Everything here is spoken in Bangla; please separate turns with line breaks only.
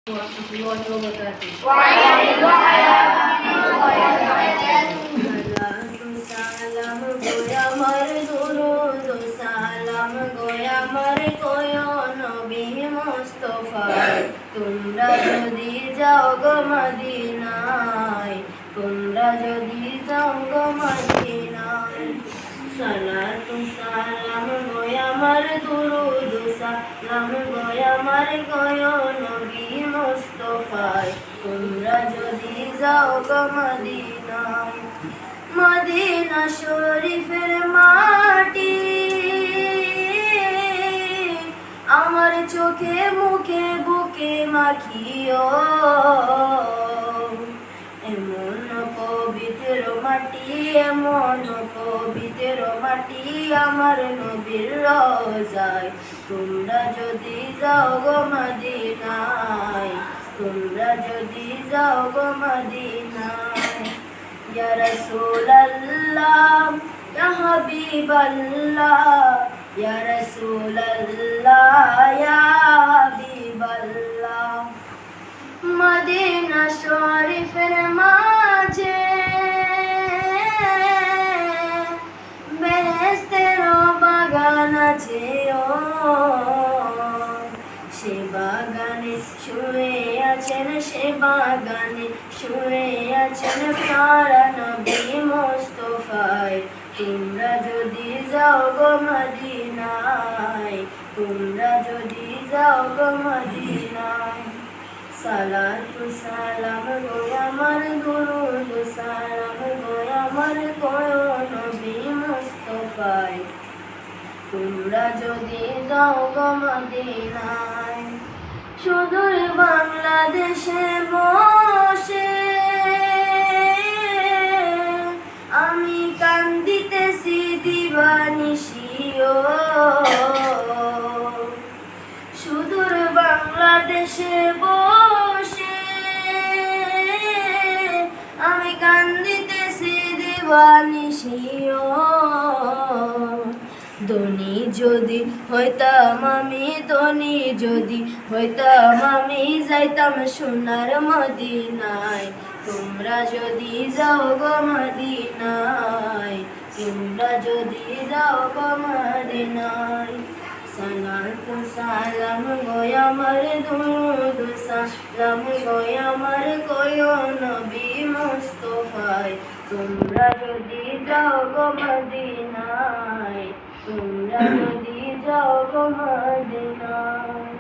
warahmatullahi wabarakatuh. সালাম গোয়া মার দুরুদ সালাম গোয়া মার কোয় নবী মুস্তাফা তোমরা যদি যাও গো মদিনায় তোমরা যদি যাও গো মদিনায় সালাতু সালাম গোয়া মার দুরুদ সালাম গোয়া মার কোয় নবী মুস্তাফায় তোমরা যদি যাও গো মদিনায় মদিনা শরীফের মাটি আমার চোখে মুখে বুকে মাখিও এমন পবিত্র মাটি এমন পবিত্র মাটি আমার নবীর রওজায় তোমরা যদি যাও গো মদিনায় তোমরা যদি যাও গো মদিনায় ইয়া রাসূলুল্লাহ ইয়া হাবিবাল্লাহ ইয়া রাসূলুল্লাহ ইয়া হাবিবাল্লাহ মদিনা শরীফের মাঝে বেহেশতের বাগান আছে সে বাগানে শুয়ে আছেন সে বাগানে শুয়ে আছেন প্যারা নবী মুস্তাফায় তোমরা যদি যাও গো মদিনায় তোমরা যদি যাও গো মদিনায় সালাতু সালাম গো আমার দুরুদ সালাম গো আমার কোয় নবী মুস্তাফায় তোমরা যদি যাও গো মদিনায় সুদূর বাংলাদেশে বসে আমি কান্দিতেছি দিবানিশিও সুদূর বাংলাদেশে বসে আমি কান্দিতেছি দিবানিশিও ধনী যদি হইতাম আমি ধনী যদি হইতাম আমি যাইতাম সোনার মদিনায় তোমরা যদি যাও গো মদিনায় তোমরা যদি যাও গো মদিনায় সালাতু সালাম গো আমার দুরুদ সালাম গো আমার কোয় নবী মুস্তাফায় তোমরা যদি যাও গো মদিনায় তোমরা যদি যাও গো মদিনায়।